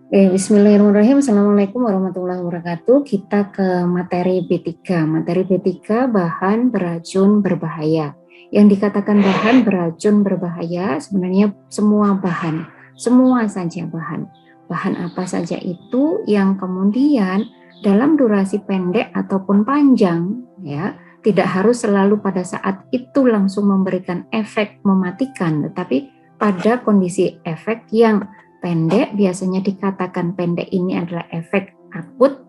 Bismillahirrahmanirrahim. Assalamualaikum warahmatullahi wabarakatuh. Kita ke materi B3. Materi B3 bahan beracun berbahaya. Yang dikatakan bahan beracun berbahaya sebenarnya semua bahan, semua saja bahan. Bahan apa saja itu yang kemudian dalam durasi pendek ataupun panjang, ya, tidak harus selalu pada saat itu langsung memberikan efek mematikan, tetapi pada kondisi efek yang pendek, biasanya dikatakan pendek ini adalah efek akut,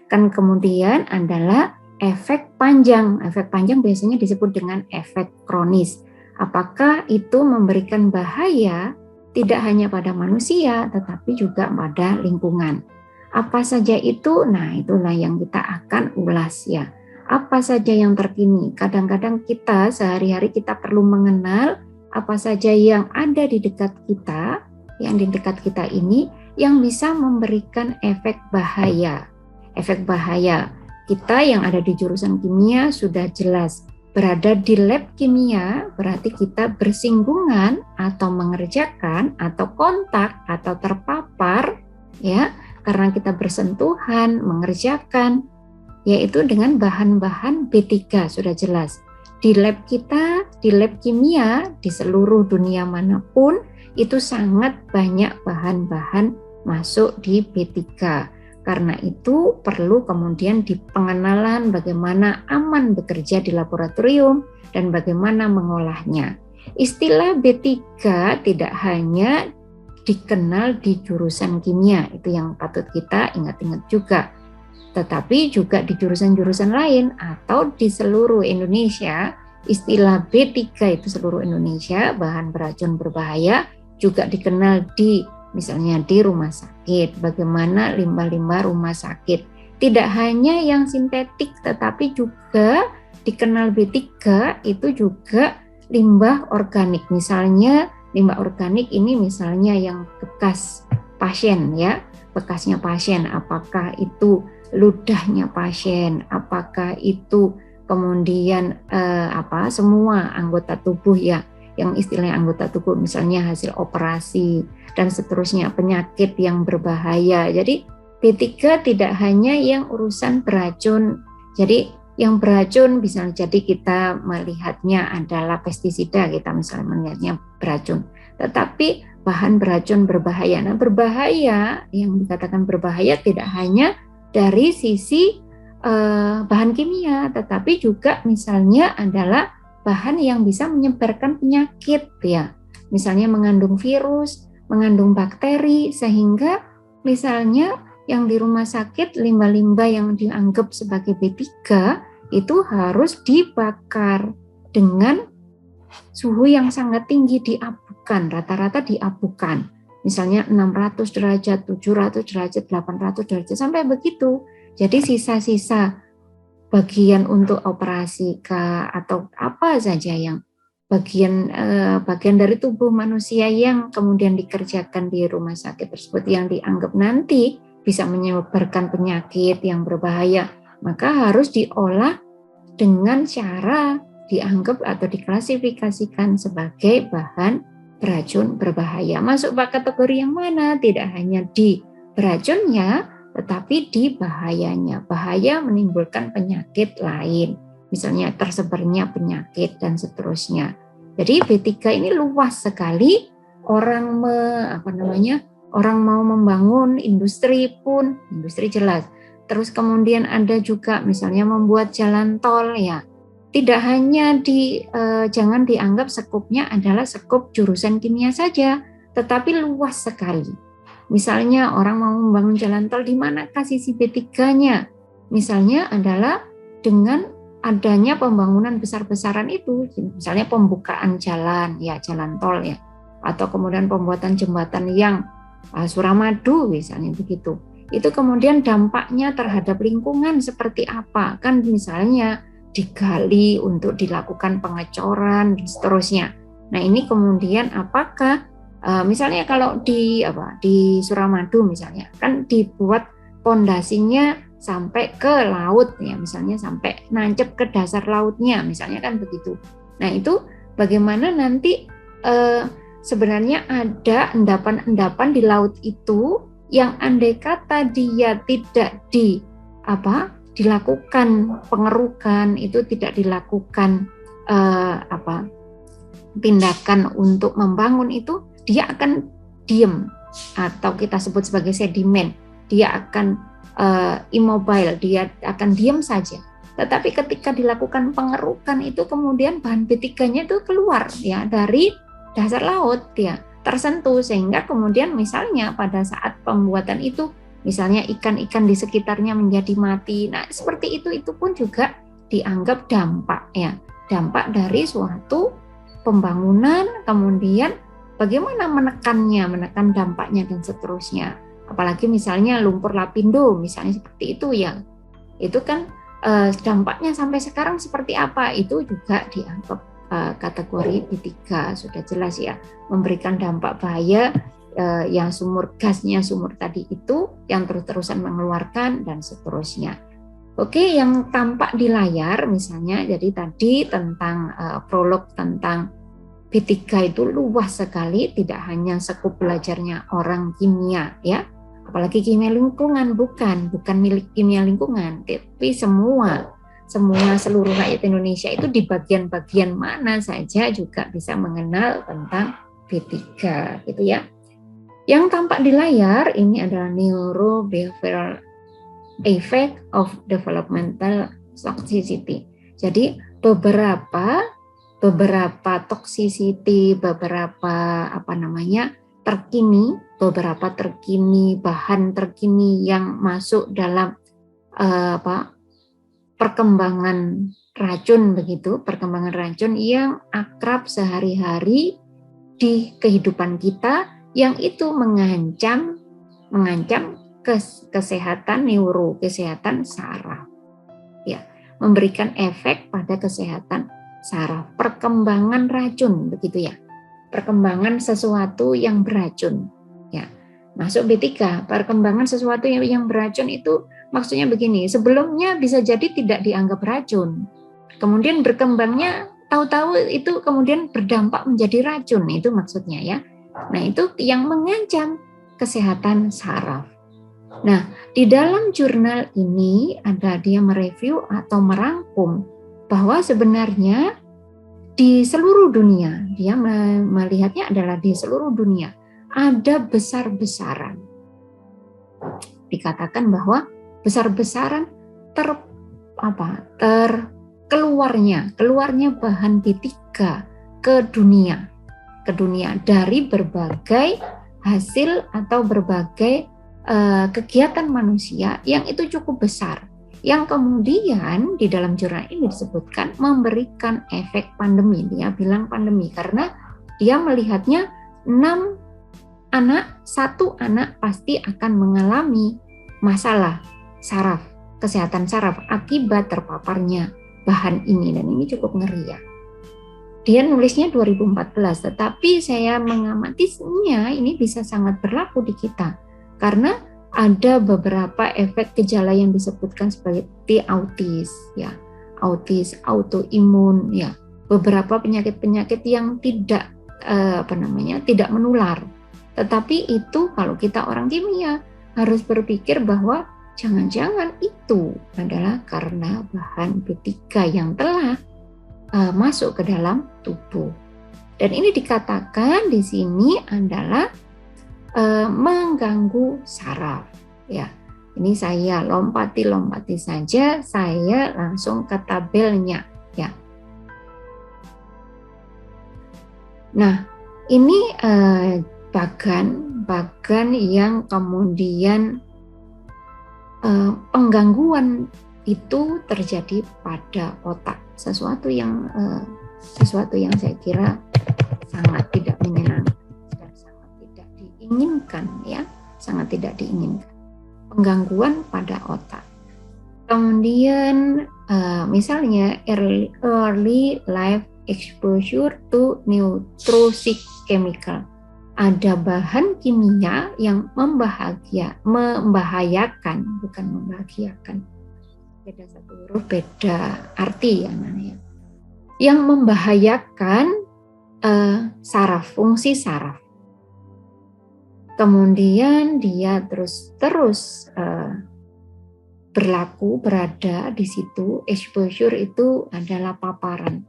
kan kemudian adalah efek panjang. Efek panjang biasanya disebut dengan efek kronis. Apakah itu memberikan bahaya tidak hanya pada manusia, tetapi juga pada lingkungan. Apa saja itu? Nah, itulah yang kita akan ulas ya. Apa saja yang terkini? Kadang-kadang kita sehari-hari kita perlu mengenal apa saja yang ada di dekat kita, yang di dekat kita ini yang bisa memberikan efek bahaya. Efek bahaya kita yang ada di jurusan kimia sudah jelas. Berada di lab kimia berarti kita bersinggungan atau mengerjakan atau kontak atau terpapar ya, karena kita bersentuhan mengerjakan yaitu dengan bahan-bahan B3 sudah jelas. Di lab kita, di lab kimia di seluruh dunia manapun itu sangat banyak bahan-bahan masuk di B3. Karena itu perlu kemudian pengenalan bagaimana aman bekerja di laboratorium dan bagaimana mengolahnya. Istilah B3 tidak hanya dikenal di jurusan kimia, itu yang patut kita ingat-ingat juga. Tetapi juga di jurusan-jurusan lain atau di seluruh Indonesia, istilah B3 itu seluruh Indonesia, bahan beracun berbahaya, juga dikenal di misalnya di rumah sakit, bagaimana limbah-limbah rumah sakit. Tidak hanya yang sintetik tetapi juga dikenal B3 itu juga limbah organik. Misalnya limbah organik ini misalnya yang bekas pasien ya, bekasnya pasien, apakah itu ludahnya pasien, apakah itu kemudian semua anggota tubuh ya, yang istilahnya anggota tubuh misalnya hasil operasi dan seterusnya, penyakit yang berbahaya. Jadi B3 tidak hanya yang urusan beracun. Jadi yang beracun bisa jadi kita melihatnya adalah pestisida, kita misalnya melihatnya beracun. Tetapi bahan beracun berbahaya. Nah, berbahaya yang dikatakan berbahaya tidak hanya dari sisi bahan kimia, tetapi juga misalnya adalah bahan yang bisa menyebarkan penyakit ya, misalnya mengandung virus, mengandung bakteri, sehingga misalnya yang di rumah sakit limbah-limbah yang dianggap sebagai B3 itu harus dibakar dengan suhu yang sangat tinggi, diabukan, rata-rata diabukan, misalnya 600 derajat, 700 derajat, 800 derajat, sampai begitu. Jadi sisa-sisa bagian untuk operasi atau apa saja yang bagian dari tubuh manusia yang kemudian dikerjakan di rumah sakit tersebut yang dianggap nanti bisa menyebarkan penyakit yang berbahaya, maka harus diolah dengan cara dianggap atau diklasifikasikan sebagai bahan beracun berbahaya. Masuk kategori yang mana? Tidak hanya di beracunnya, tetapi di bahayanya. Bahaya menimbulkan penyakit lain, misalnya tersebarnya penyakit dan seterusnya. Jadi B3 ini luas sekali. Orang orang mau membangun industri pun, industri jelas. Terus kemudian ada juga misalnya membuat jalan tol ya. Tidak hanya jangan dianggap sekupnya adalah sekup jurusan kimia saja, tetapi luas sekali. Misalnya orang mau membangun jalan tol, di manakah sisi B3-nya? Misalnya adalah dengan adanya pembangunan besar-besaran itu, misalnya pembukaan jalan, ya jalan tol ya, atau kemudian pembuatan jembatan yang Suramadu misalnya begitu. Itu kemudian dampaknya terhadap lingkungan seperti apa? Kan misalnya digali untuk dilakukan pengecoran dan seterusnya. Nah ini kemudian apakah misalnya kalau di Suramadu misalnya kan dibuat pondasinya sampai ke laut ya, misalnya sampai nancep ke dasar lautnya misalnya kan begitu. Nah itu bagaimana nanti sebenarnya ada endapan-endapan di laut itu yang andai kata dia tidak dilakukan pengerukan, itu tidak dilakukan tindakan untuk membangun, itu dia akan diem, atau kita sebut sebagai sedimen. Dia akan immobile, dia akan diem saja. Tetapi ketika dilakukan pengerukan, itu kemudian bahan B3-nya itu keluar ya dari dasar laut, ya tersentuh, sehingga kemudian misalnya pada saat pembuatan itu misalnya ikan-ikan di sekitarnya menjadi mati. Nah, seperti itu pun juga dianggap dampak ya, dampak dari suatu pembangunan, kemudian bagaimana menekan dampaknya dan seterusnya. Apalagi misalnya lumpur lapindo, misalnya seperti itu ya, itu kan dampaknya sampai sekarang seperti apa, itu juga dianggap kategori B3, sudah jelas ya, memberikan dampak bahaya yang sumur gasnya, sumur tadi itu yang terus-terusan mengeluarkan dan seterusnya. Oke, yang tampak di layar misalnya, jadi tadi tentang prolog tentang B3 itu luas sekali, tidak hanya sekup belajarnya orang kimia ya, apalagi kimia lingkungan, bukan milik kimia lingkungan, tapi seluruh rakyat Indonesia itu di bagian-bagian mana saja juga bisa mengenal tentang B3 gitu ya. Yang tampak di layar ini adalah neurobehavioral effect of developmental toxicity. Jadi beberapa toxicity, beberapa terkini, bahan terkini yang masuk dalam perkembangan racun yang akrab sehari-hari di kehidupan kita, yang itu mengancam kesehatan kesehatan saraf ya, memberikan efek pada kesehatan saraf, perkembangan racun begitu ya, perkembangan sesuatu yang beracun ya, masuk B3, perkembangan sesuatu yang beracun itu maksudnya begini, sebelumnya bisa jadi tidak dianggap racun, kemudian berkembangnya tahu-tahu itu kemudian berdampak menjadi racun, itu maksudnya ya. Nah, itu yang mengancam kesehatan saraf. Nah, di dalam jurnal ini ada dia mereview atau merangkum bahwa sebenarnya di seluruh dunia, dia melihatnya adalah di seluruh dunia ada besar-besaran. Dikatakan bahwa besar-besaran keluarnya bahan B3 ke dunia dari berbagai hasil atau berbagai kegiatan manusia yang itu cukup besar, yang kemudian di dalam jurnal ini disebutkan memberikan efek pandemi. Dia bilang pandemi karena dia melihatnya 1 anak pasti akan mengalami masalah saraf, kesehatan saraf akibat terpaparnya bahan ini, dan ini cukup ngeri ya. Dia nulisnya 2014, tetapi saya mengamatinya ini bisa sangat berlaku di kita karena ada beberapa efek gejala yang disebutkan seperti autis ya, autoimun ya, beberapa penyakit-penyakit yang tidak tidak menular. Tetapi itu kalau kita orang kimia harus berpikir bahwa jangan-jangan itu adalah karena bahan B3 yang telah masuk ke dalam tubuh. Dan ini dikatakan di sini adalah mengganggu saraf. Ya, ini saya lompati saja, saya langsung ke tabelnya. Ya. Nah, ini bagan yang kemudian penggangguan itu terjadi pada otak, sesuatu yang saya kira sangat tidak menyenangkan dan sangat tidak diinginkan ya, sangat tidak diinginkan, penggangguan pada otak. Kemudian misalnya early life exposure to neurotoxic chemical, ada bahan kimia yang membahayakan, bukan membahagiakan, beda satu huruf, beda arti ya namanya, yang membahayakan saraf, fungsi saraf. kemudian dia terus berada di situ. Exposure itu adalah paparan.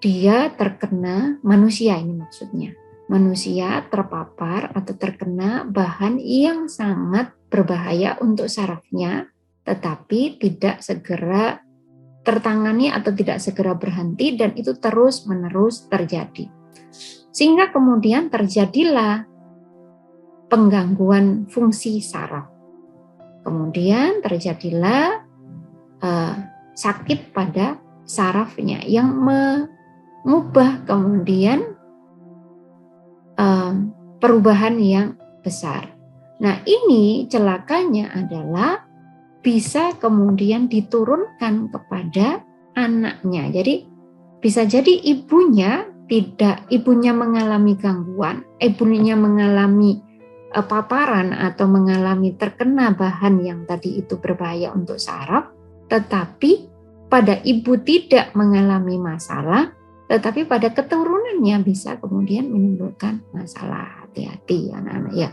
Dia terkena, manusia ini maksudnya, manusia terpapar atau terkena bahan yang sangat berbahaya untuk sarafnya, tetapi tidak segera tertangani atau tidak segera berhenti, dan itu terus-menerus terjadi. Sehingga kemudian terjadilah penggangguan fungsi saraf. Kemudian terjadilah sakit pada sarafnya yang mengubah kemudian perubahan yang besar. Nah, ini celakanya adalah bisa kemudian diturunkan kepada anaknya. Jadi bisa jadi ibunya mengalami gangguan, ibunya mengalami paparan atau mengalami terkena bahan yang tadi itu berbahaya untuk saraf, tetapi pada ibu tidak mengalami masalah, tetapi pada keturunannya bisa kemudian menimbulkan masalah. Hati-hati anak-anak ya.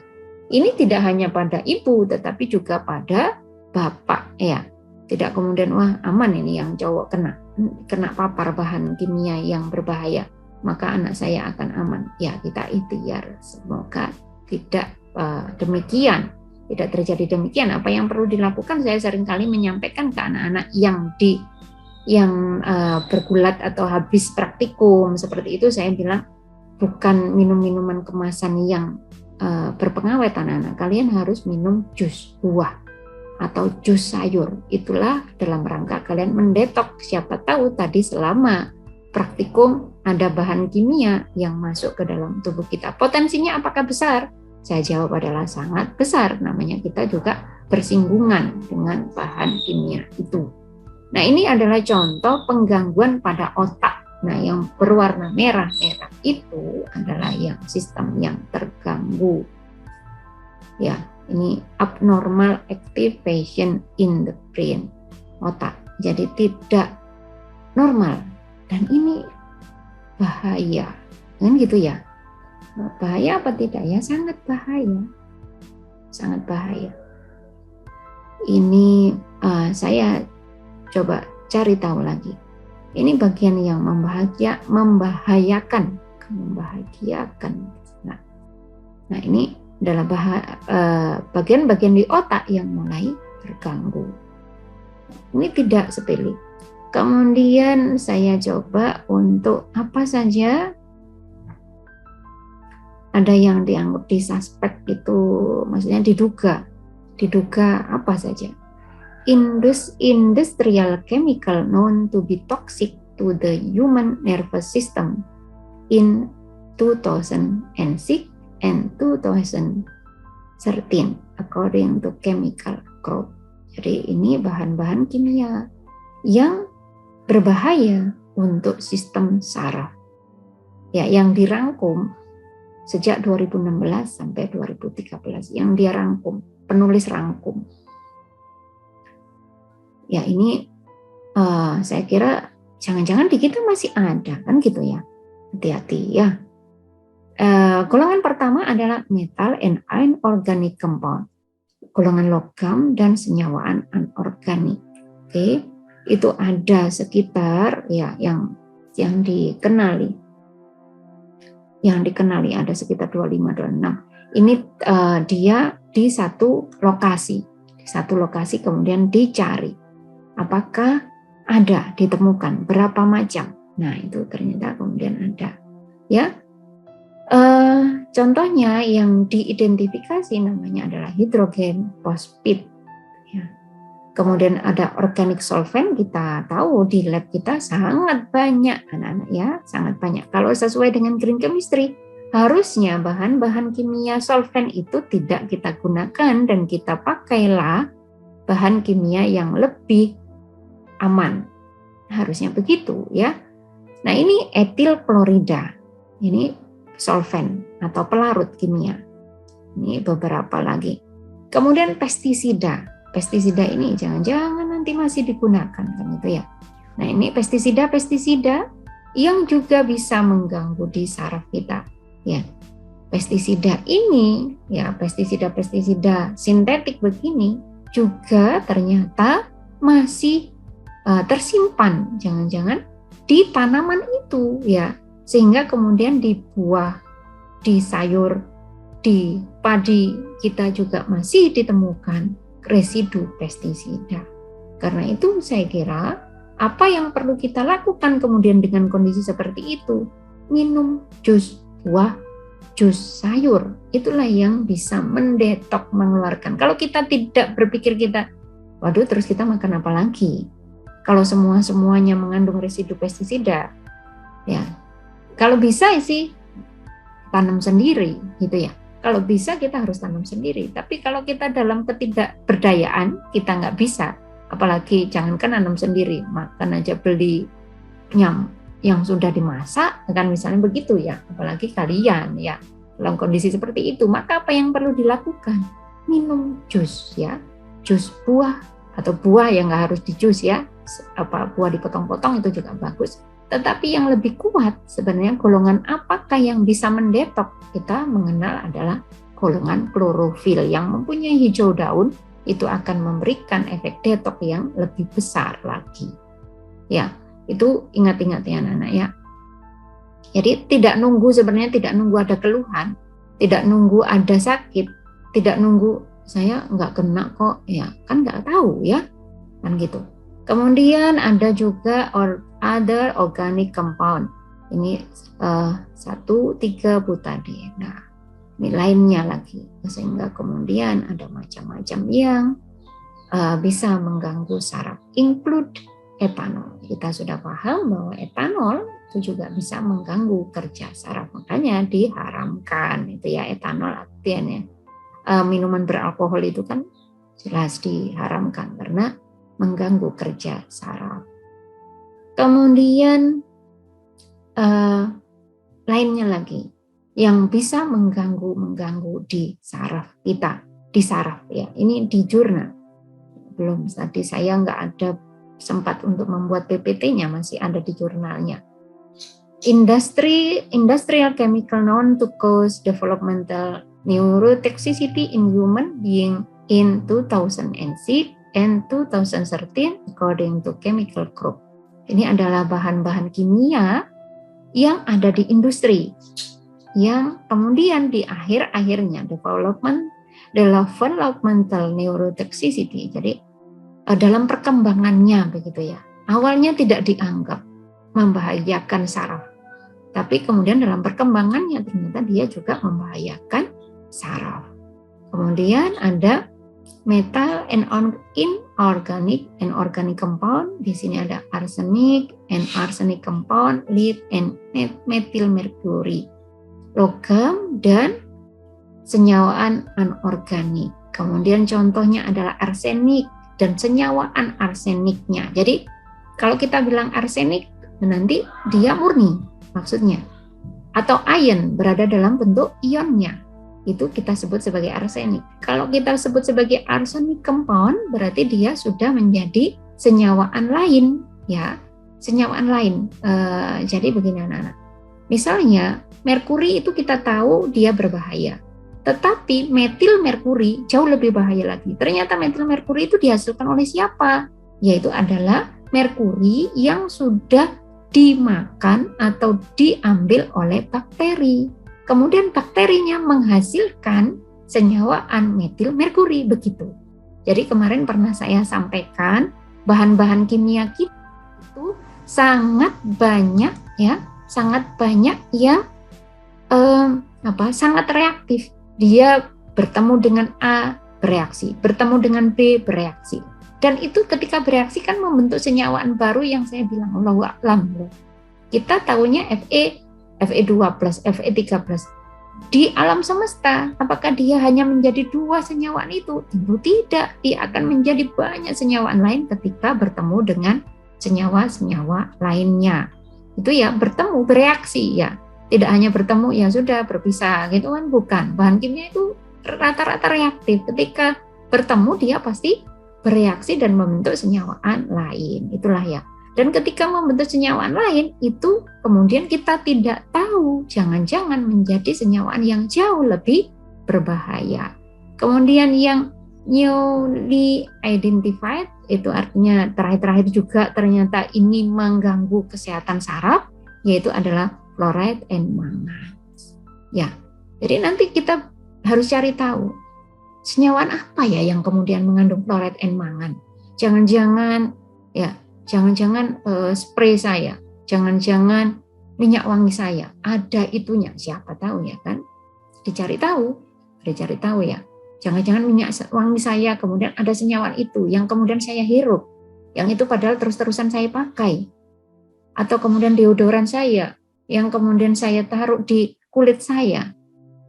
Ini tidak hanya pada ibu, tetapi juga pada bapak ya. Tidak kemudian wah aman ini yang cowok kena papar bahan kimia yang berbahaya, maka anak saya akan aman. Ya, kita ikhtiar semoga tidak demikian, tidak terjadi demikian. Apa yang perlu dilakukan, saya seringkali menyampaikan ke anak-anak yang bergulat atau habis praktikum seperti itu, saya bilang bukan minum minuman kemasan yang berpengawet anak-anak, kalian harus minum jus buah atau jus sayur. Itulah dalam rangka kalian mendetok, siapa tahu tadi selama praktikum ada bahan kimia yang masuk ke dalam tubuh kita. Potensinya apakah besar? Saya jawab adalah sangat besar. Namanya kita juga bersinggungan dengan bahan kimia itu. Nah, ini adalah contoh penggangguan pada otak. Nah, yang berwarna merah itu adalah yang sistem yang terganggu. Ya, ini abnormal activation in the brain, otak. Jadi tidak normal, dan ini bahaya. Kan gitu ya. Bahaya apa tidak ya? Sangat bahaya. Sangat bahaya. Ini saya coba cari tahu lagi. Ini bagian yang membahayakan. Nah, ini adalah bagian-bagian di otak yang mulai terganggu. Ini tidak sepele. Kemudian saya coba untuk apa saja ada yang dianggap disuspek itu, maksudnya diduga apa saja. Industrial chemical known to be toxic to the human nervous system in 2006 and 2013 according to Chemical Group. Jadi ini bahan-bahan kimia yang berbahaya untuk sistem saraf. Ya, yang dirangkum sejak 2016 sampai 2013 yang dia rangkum, penulis rangkum. Ya, ini saya kira jangan-jangan di kita masih ada kan gitu ya. Hati-hati ya. Golongan pertama adalah metal and inorganic compound. Golongan logam dan senyawaan anorganik. Oke, itu ada sekitar ya yang dikenali. Yang dikenali ada sekitar 25-26. Ini dia di satu lokasi kemudian dicari. Apakah ada ditemukan berapa macam? Nah, itu ternyata kemudian ada. Ya. Contohnya yang diidentifikasi namanya adalah hidrogen phosphate. Ya. Kemudian ada organic solvent, kita tahu di lab kita sangat banyak anak-anak ya, sangat banyak. Kalau sesuai dengan green chemistry, harusnya bahan-bahan kimia solvent itu tidak kita gunakan dan kita pakailah bahan kimia yang lebih aman. Harusnya begitu ya. Nah, ini etil klorida. Ini solvent atau pelarut kimia. Ini beberapa lagi. Kemudian pestisida. Pestisida ini jangan-jangan nanti masih digunakan kan itu ya. Nah, ini pestisida yang juga bisa mengganggu di saraf kita ya. pestisida ini, ya pestisida sintetik begini juga ternyata masih tersimpan, jangan-jangan di tanaman itu ya, sehingga kemudian di buah, di sayur, di padi kita juga masih ditemukan residu pestisida. Karena itu saya kira apa yang perlu kita lakukan kemudian dengan kondisi seperti itu, minum jus buah, jus sayur, itulah yang bisa mendetok, mengeluarkan. Kalau kita tidak berpikir waduh terus kita makan apa lagi? Kalau semuanya mengandung residu pestisida, ya kalau bisa sih tanam sendiri gitu ya. Kalau bisa kita harus tanam sendiri. Tapi kalau kita dalam ketidakberdayaan, kita nggak bisa. Apalagi jangankan nanam sendiri, makan aja beli yang sudah dimasak, kan misalnya begitu ya. Apalagi kalian ya dalam kondisi seperti itu, maka apa yang perlu dilakukan? Minum jus ya, jus buah atau buah yang nggak harus di jus ya. Buah dipotong-potong itu juga bagus. Tetapi yang lebih kuat sebenarnya golongan apakah yang bisa mendetok? Kita mengenal adalah golongan klorofil yang mempunyai hijau daun, itu akan memberikan efek detok yang lebih besar lagi. Ya, itu ingat-ingat ya anak-anak ya. Jadi tidak nunggu ada keluhan, tidak nunggu ada sakit, tidak nunggu saya nggak kena kok, ya kan nggak tahu ya, kan gitu. Kemudian ada juga other organic compound. Ini 1,3 butadiene. Nah, ini lainnya lagi. Sehingga kemudian ada macam-macam yang bisa mengganggu saraf. Include etanol. Kita sudah paham bahwa etanol itu juga bisa mengganggu kerja saraf. Makanya diharamkan itu ya etanol artinya. Minuman beralkohol itu kan jelas diharamkan karena mengganggu kerja saraf. Kemudian lainnya lagi yang bisa mengganggu di saraf kita, di saraf ya. Ini di jurnal. Belum tadi saya nggak ada sempat untuk membuat PPT-nya, masih ada di jurnalnya. Industrial chemical known to cause developmental neurotoxicity in human being in 2006 and 2013 according to Chemical Group. Ini adalah bahan-bahan kimia yang ada di industri yang kemudian di akhir-akhirnya developmental neurotoxicity. Jadi dalam perkembangannya begitu ya. Awalnya tidak dianggap membahayakan saraf. Tapi kemudian dalam perkembangannya ternyata dia juga membahayakan saraf. Kemudian ada metal and organic compound. Di sini ada arsenic and arsenic compound, lead and methyl mercury. Logam dan senyawaan anorganik. Kemudian contohnya adalah arsenik dan senyawaan arseniknya. Jadi kalau kita bilang arsenik nanti dia murni maksudnya. Atau ion berada dalam bentuk ionnya. Itu kita sebut sebagai arsenik. Kalau kita sebut sebagai arsenic compound, berarti dia sudah menjadi senyawaan lain, ya, senyawaan lain. Jadi begini anak-anak. Misalnya merkuri itu kita tahu dia berbahaya, tetapi metil merkuri jauh lebih bahaya lagi. Ternyata metil merkuri itu dihasilkan oleh siapa? Yaitu adalah merkuri yang sudah dimakan atau diambil oleh bakteri. Kemudian bakterinya menghasilkan senyawaan metil merkuri begitu. Jadi kemarin pernah saya sampaikan bahan-bahan kimia kita itu sangat banyak ya, sangat banyak yang sangat reaktif. Dia bertemu dengan A bereaksi, bertemu dengan B bereaksi. Dan itu ketika bereaksi kan membentuk senyawaan baru yang saya bilang Allahu a'lam. Kita tahunya Fe2+, Fe3+. Di alam semesta, apakah dia hanya menjadi 2 senyawaan itu? Tentu tidak. Dia akan menjadi banyak senyawaan lain ketika bertemu dengan senyawa-senyawa lainnya. Itu ya bertemu, bereaksi ya. Tidak hanya bertemu ya sudah berpisah gitu kan, bukan. Bahan kimia itu rata-rata reaktif. Ketika bertemu dia pasti bereaksi dan membentuk senyawaan lain. Itulah ya. Dan ketika membentuk senyawaan lain, itu kemudian kita tidak tahu, jangan-jangan menjadi senyawaan yang jauh lebih berbahaya. Kemudian yang newly identified, itu artinya terakhir-terakhir juga ternyata ini mengganggu kesehatan saraf, yaitu adalah fluoride and mangan. Ya, jadi nanti kita harus cari tahu, senyawaan apa ya yang kemudian mengandung fluoride and mangan. Jangan-jangan spray saya, jangan-jangan minyak wangi saya, ada itunya, siapa tahu ya kan? Dicari tahu ya. Jangan-jangan minyak wangi saya kemudian ada senyawaan itu, yang kemudian saya hirup, yang itu padahal terus-terusan saya pakai. Atau kemudian deodoran saya, yang kemudian saya taruh di kulit saya.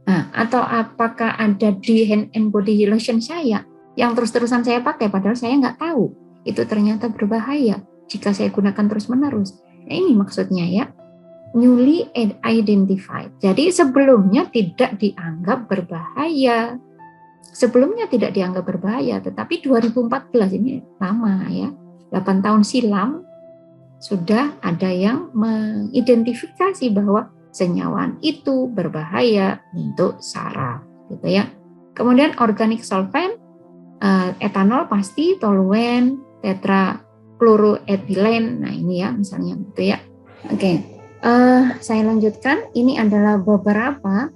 Nah, atau apakah ada di hand and body lotion saya, yang terus-terusan saya pakai, padahal saya nggak tahu. Itu ternyata berbahaya jika saya gunakan terus-menerus. Nah, ini maksudnya ya, newly identified. Jadi sebelumnya tidak dianggap berbahaya. Sebelumnya tidak dianggap berbahaya, tetapi 2014 ini lama ya, 8 tahun silam sudah ada yang mengidentifikasi bahwa senyawaan itu berbahaya untuk saraf, gitu ya. Kemudian organic solvent, etanol pasti, toluen, tetrachloroethylene, nah ini ya misalnya gitu ya. Oke, saya lanjutkan. Ini adalah beberapa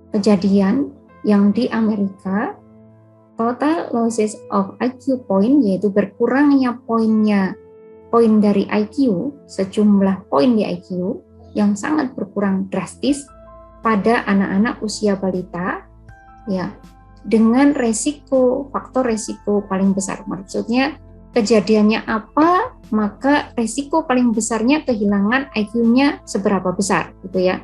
kejadian yang di Amerika, total losses of IQ point, yaitu berkurangnya poin dari IQ, sejumlah poin di IQ yang sangat berkurang drastis pada anak-anak usia balita, ya, dengan faktor resiko paling besar. Maksudnya kejadiannya apa, maka resiko paling besarnya kehilangan IQ-nya seberapa besar, gitu ya.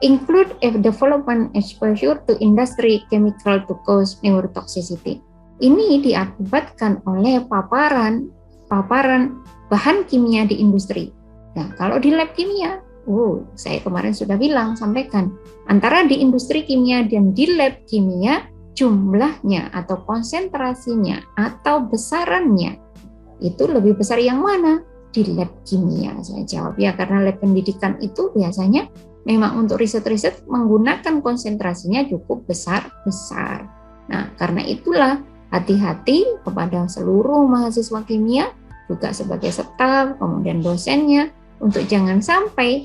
Include if development exposure to industry chemical to cause neurotoxicity. Ini diakibatkan oleh paparan bahan kimia di industri. Nah, kalau di lab kimia, saya kemarin sudah sampaikan, antara di industri kimia dan di lab kimia, jumlahnya atau konsentrasinya atau besarannya itu lebih besar yang mana? Di lab kimia. Saya jawab ya, karena lab pendidikan itu biasanya memang untuk riset-riset menggunakan konsentrasinya cukup besar-besar. Nah, karena itulah hati-hati kepada seluruh mahasiswa kimia, juga sebagai staf, kemudian dosennya, untuk jangan sampai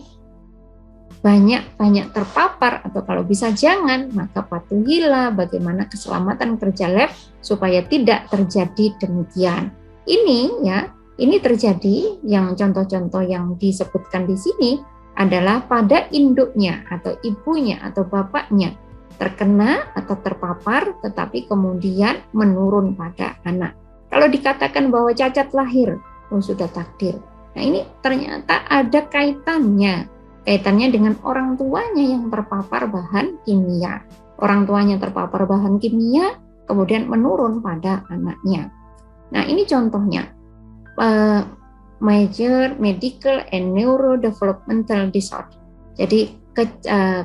banyak terpapar, atau kalau bisa jangan, maka patuhilah bagaimana keselamatan kerja lab supaya tidak terjadi demikian. Ini terjadi, yang contoh-contoh yang disebutkan di sini adalah pada induknya atau ibunya atau bapaknya terkena atau terpapar, tetapi kemudian menurun pada anak. Kalau dikatakan bahwa cacat lahir, sudah takdir. Nah, ini ternyata ada kaitannya dengan orang tuanya yang terpapar bahan kimia. Orang tuanya terpapar bahan kimia, kemudian menurun pada anaknya. Nah, ini contohnya. Major medical and neurodevelopmental disorder. Jadi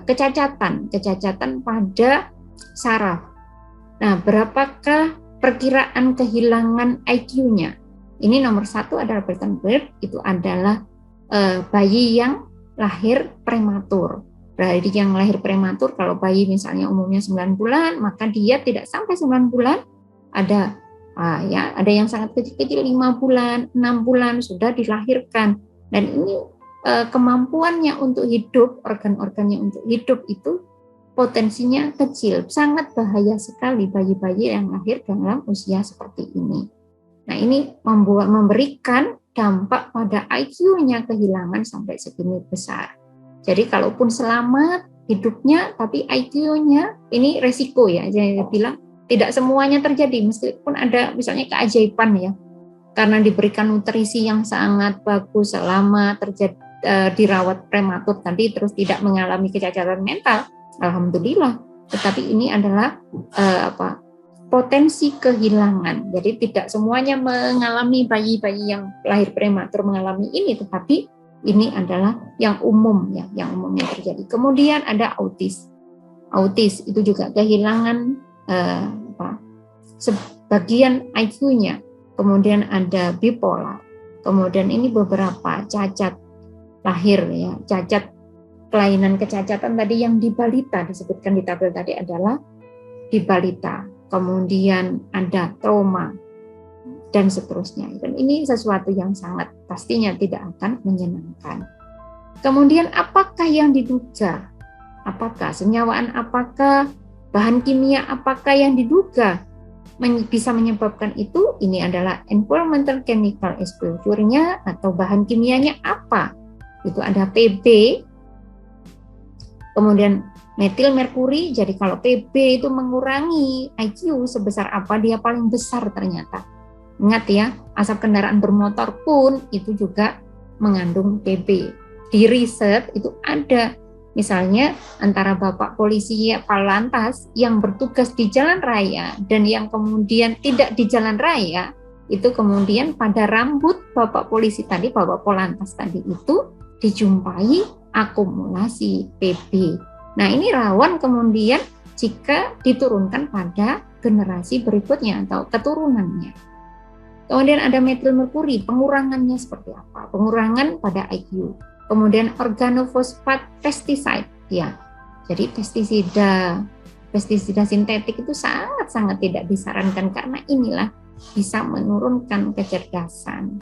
kecacatan pada saraf. Nah, berapakah perkiraan kehilangan IQ-nya? Ini nomor 1 adalah preterm birth, itu adalah bayi yang lahir prematur. Berarti yang lahir prematur, kalau bayi misalnya umumnya 9 bulan, maka dia tidak sampai 9 bulan, ada yang sangat kecil-kecil 5 bulan, 6 bulan sudah dilahirkan. Dan ini kemampuannya untuk hidup, organ-organnya untuk hidup itu potensinya kecil. Sangat bahaya sekali bayi-bayi yang lahir dalam usia seperti ini. Nah, ini memberikan dampak pada IQ-nya kehilangan sampai segini besar. Jadi kalaupun selamat hidupnya, tapi IQ-nya ini resiko ya, saya bilang tidak semuanya terjadi, meskipun ada misalnya keajaiban ya, karena diberikan nutrisi yang sangat bagus selama dirawat prematur tadi, terus tidak mengalami kecacatan mental, alhamdulillah. Tetapi ini adalah potensi kehilangan. Jadi tidak semuanya mengalami, bayi-bayi yang lahir prematur mengalami ini, tetapi ini adalah yang umum ya, yang umumnya terjadi. Kemudian ada autis itu juga kehilangan sebagian IQ-nya. Kemudian ada bipolar. Kemudian ini beberapa cacat lahir ya, cacat kelainan kecacatan tadi yang di balita disebutkan di tabel tadi adalah di balita. Kemudian ada trauma dan seterusnya. Dan ini sesuatu yang sangat pastinya tidak akan menyenangkan. Kemudian apakah yang diduga? Apakah senyawaan, apakah bahan kimia, apakah yang diduga bisa menyebabkan itu? Ini adalah environmental chemical exposure-nya atau bahan kimianya apa? Itu ada PB, kemudian metil merkuri. Jadi kalau PB itu mengurangi IQ sebesar apa, dia paling besar ternyata. Ingat ya, asap kendaraan bermotor pun itu juga mengandung PB. Di riset itu ada, misalnya antara Bapak polisi Polantas yang bertugas di jalan raya dan yang kemudian tidak di jalan raya, itu kemudian pada rambut Bapak polisi tadi, Bapak Polantas tadi itu dijumpai akumulasi PB. Nah, ini rawan kemudian jika diturunkan pada generasi berikutnya atau keturunannya. Kemudian ada metil merkuri, pengurangannya seperti apa? Pengurangan pada IQ. Kemudian organofosfat pesticide, ya. Jadi pestisida sintetik itu sangat-sangat tidak disarankan karena inilah bisa menurunkan kecerdasan.